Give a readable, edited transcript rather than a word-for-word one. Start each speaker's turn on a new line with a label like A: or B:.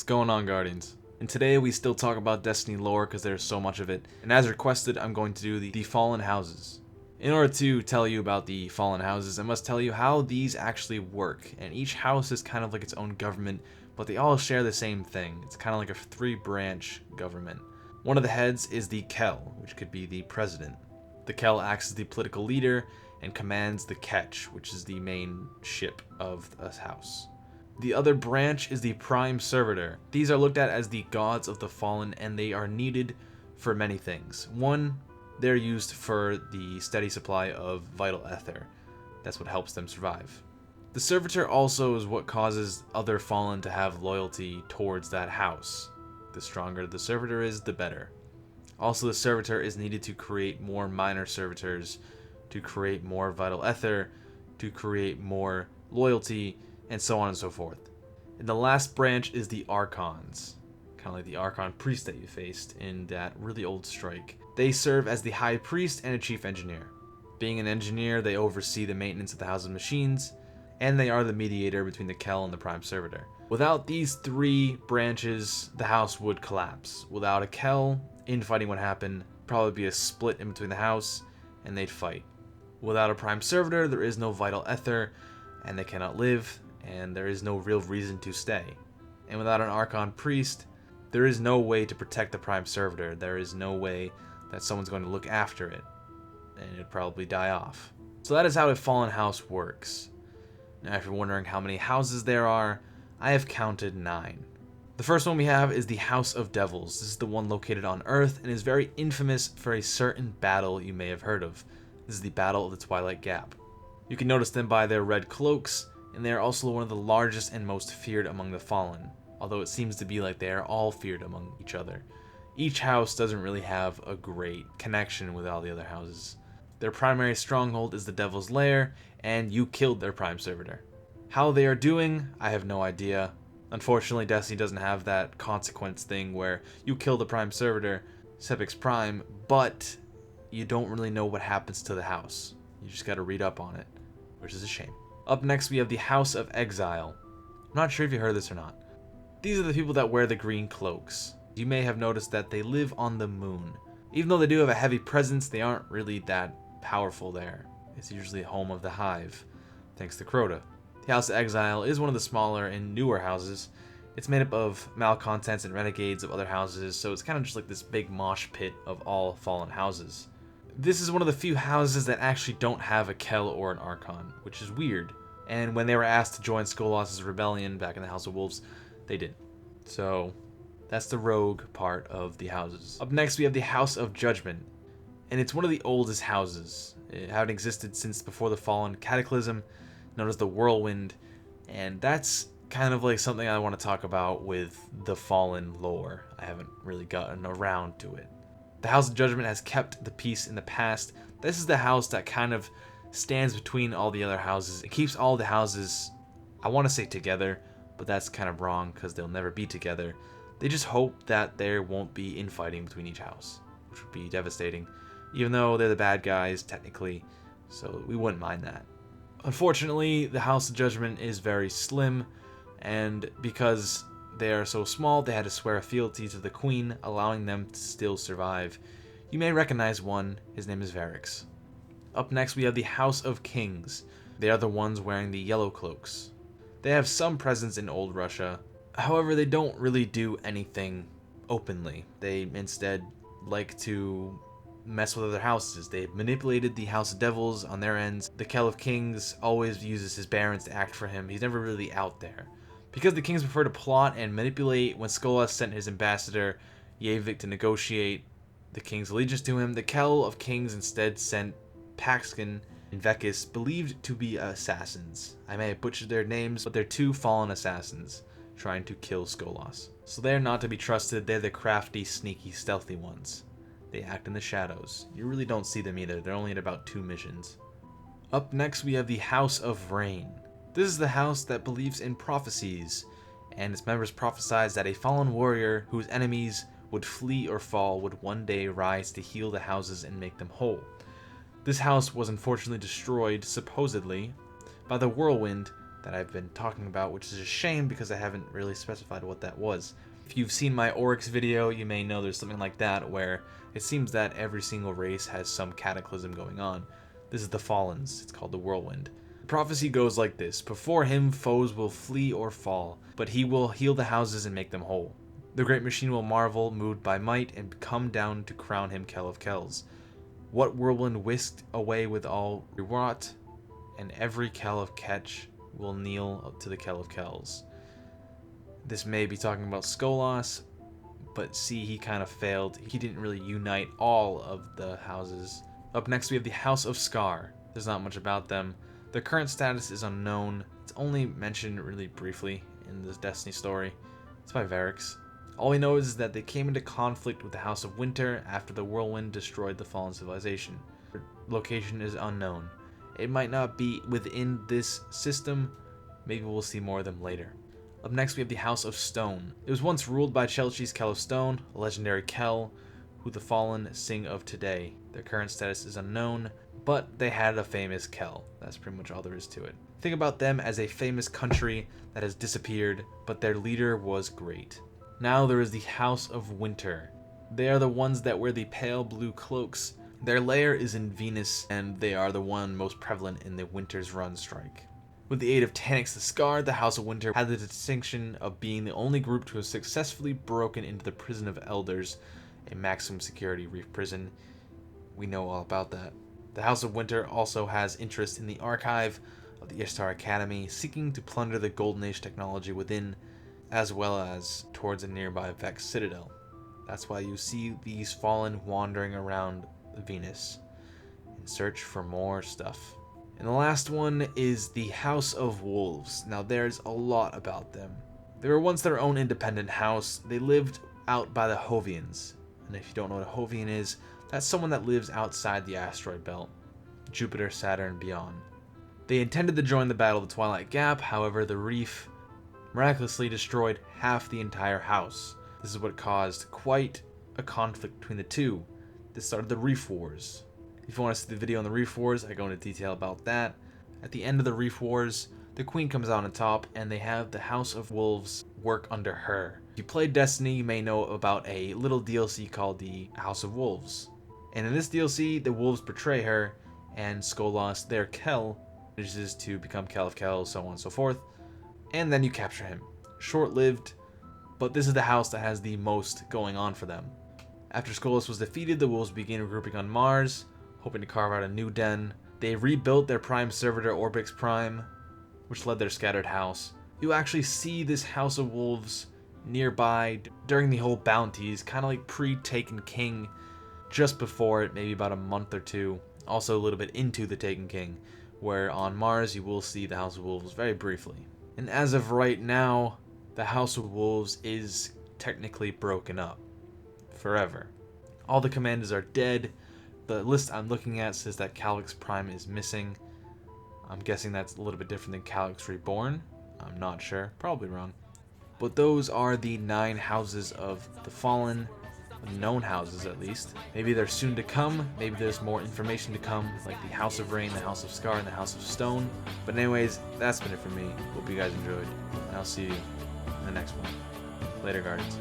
A: What's going on, Guardians? And today we still talk about Destiny lore because there's so much of it, and as requested I'm going to do the Fallen Houses. In order to tell you about the Fallen Houses, I must tell you how these actually work, and each house is kind of like its own government, but they all share the same thing. It's kind of like a three-branch government. One of the heads is the Kell, which could be the president. The Kell acts as the political leader and commands the Ketch, which is the main ship of a house. The other branch is the Prime Servitor. These are looked at as the gods of the Fallen, and they are needed for many things. One, they're used for the steady supply of vital ether. That's what helps them survive. The Servitor also is what causes other Fallen to have loyalty towards that house. The stronger the Servitor is, the better. Also, the Servitor is needed to create more minor Servitors, to create more vital ether, to create more loyalty, and so on and so forth. And the last branch is the Archons, kind of like the Archon priest that you faced in that really old strike. They serve as the High Priest and a Chief Engineer. Being an engineer, they oversee the maintenance of the house's machines, and they are the mediator between the Kell and the Prime Servitor. Without these three branches, the house would collapse. Without a Kell, infighting would happen, probably be a split in between the house, and they'd fight. Without a Prime Servitor, there is no vital ether, and they cannot live, and there is no real reason to stay. And without an Archon Priest, there is no way to protect the Prime Servitor. There is no way that someone's going to look after it, and it'd probably die off. So that is how a Fallen House works. Now, if you're wondering how many houses there are, I have counted 9. The first one we have is the House of Devils. This is the one located on Earth and is very infamous for a certain battle you may have heard of. This is the Battle of the Twilight Gap. You can notice them by their red cloaks, and they are also one of the largest and most feared among the Fallen, although it seems to be like they are all feared among each other. Each house doesn't really have a great connection with all the other houses. Their primary stronghold is the Devil's Lair, and you killed their Prime Servitor. How they are doing, I have no idea. Unfortunately, Destiny doesn't have that consequence thing where you kill the Prime Servitor, Sepix Prime, but you don't really know what happens to the house. You just gotta read up on it, which is a shame. Up next, we have the House of Exile. I'm not sure if you heard this or not. These are the people that wear the green cloaks. You may have noticed that they live on the moon. Even though they do have a heavy presence, they aren't really that powerful there. It's usually home of the Hive, thanks to Crota. The House of Exile is one of the smaller and newer houses. It's made up of malcontents and renegades of other houses, so it's kind of just like this big mosh pit of all fallen houses. This is one of the few houses that actually don't have a Kell or an Archon, which is weird. And when they were asked to join Skolas's rebellion back in the House of Wolves, they didn't. So that's the rogue part of the houses. Up next, we have the House of Judgment, and it's one of the oldest houses. It had existed since before the Fallen Cataclysm, known as the Whirlwind, and that's kind of like something I want to talk about with the Fallen lore. I haven't really gotten around to it. The House of Judgment has kept the peace in the past. This is the house that kind of stands between all the other houses. It keeps all the houses, I want to say together, but that's kind of wrong because they'll never be together. They just hope that there won't be infighting between each house, which would be devastating, even though they're the bad guys technically, so we wouldn't mind that. Unfortunately, the House of Judgment is very slim, and because they are so small, they had to swear a fealty to the Queen, allowing them to still survive. You may recognize one. His name is Varix. Up next, we have the House of Kings. They are the ones wearing the yellow cloaks. They have some presence in Old Russia. However, they don't really do anything openly. They instead like to mess with other houses. They've manipulated the House of Devils on their ends. The Kell of Kings always uses his barons to act for him. He's never really out there. Because the kings prefer to plot and manipulate, when Skolas sent his ambassador, Yavik, to negotiate the king's allegiance to him, the Kell of Kings instead sent Paxkin and Vekis, believed to be assassins. I may have butchered their names, but they're 2 fallen assassins trying to kill Skolas. So they're not to be trusted. They're the crafty, sneaky, stealthy ones. They act in the shadows. You really don't see them either. They're only at about 2 missions. Up next, we have the House of Rain. This is the house that believes in prophecies, and its members prophesied that a fallen warrior whose enemies would flee or fall would one day rise to heal the houses and make them whole. This house was unfortunately destroyed, supposedly, by the Whirlwind that I've been talking about, which is a shame because I haven't really specified what that was. If you've seen my Oryx video, you may know there's something like that where it seems that every single race has some cataclysm going on. This is the Fallens. It's called the Whirlwind. The prophecy goes like this: before him foes will flee or fall, but he will heal the houses and make them whole. The great machine will marvel, moved by might, and come down to crown him Kell of Kells. What whirlwind whisked away with all rewrought, and every Kell of Ketch will kneel to the Kell of Kells. This may be talking about Skolas, but see, he kind of failed. He didn't really unite all of the houses. Up next we have the House of Scar. There's not much about them. Their current status is unknown. It's only mentioned really briefly in this Destiny story. It's by Varix. All we know is that they came into conflict with the House of Winter after the Whirlwind destroyed the fallen civilization. Their location is unknown. It might not be within this system. Maybe we'll see more of them later. Up next we have the House of Stone. It was once ruled by Chelchi's Kell of Stone, a legendary Kell, who the Fallen sing of today. Their current status is unknown, but they had a famous Kell. That's pretty much all there is to it. Think about them as a famous country that has disappeared, but their leader was great. Now there is the House of Winter. They are the ones that wear the pale blue cloaks. Their lair is in Venus, and they are the one most prevalent in the Winter's Run strike. With the aid of Taniks the Scarred, the House of Winter had the distinction of being the only group to have successfully broken into the Prison of Elders, a maximum security reef prison. We know all about that. The House of Winter also has interest in the archive of the Ishtar Academy, seeking to plunder the Golden Age technology within, as well as towards a nearby Vex Citadel. That's why you see these Fallen wandering around Venus in search for more stuff. And the last one is the House of Wolves. Now there's a lot about them. They were once their own independent house. They lived out by the Jovians. And if you don't know what a Jovian is, that's someone that lives outside the asteroid belt, Jupiter, Saturn, and beyond. They intended to join the Battle of the Twilight Gap, however the Reef miraculously destroyed half the entire house. This is what caused quite a conflict between the two. This started the Reef Wars. If you want to see the video on the Reef Wars, I go into detail about that. At the end of the Reef Wars, the Queen comes out on top, and they have the House of Wolves work under her. If you played Destiny, you may know about a little DLC called the House of Wolves. And in this DLC, the Wolves betray her, and Skolas, their Kell, manages to become Kell of Kells, so on and so forth. And then you capture him. Short-lived, but this is the house that has the most going on for them. After Skolas was defeated, the Wolves began regrouping on Mars, hoping to carve out a new den. They rebuilt their prime servitor Orbix Prime, which led their scattered house. You actually see this House of Wolves nearby during the whole bounties, kind of like pre-Taken King, just before it, maybe about a month or two. Also a little bit into the Taken King, where on Mars you will see the House of Wolves very briefly. And as of right now, the House of Wolves is technically broken up. Forever. All the commanders are dead. The list I'm looking at says that Calix Prime is missing. I'm guessing that's a little bit different than Calix Reborn. I'm not sure. Probably wrong. But those are the 9 houses of the Fallen. Known houses, at least. Maybe they're soon to come. Maybe there's more information to come, like the House of Rain, the House of Scar, and the House of Stone. But anyways, that's been it for me. Hope you guys enjoyed. And I'll see you in the next one. Later, Guardians.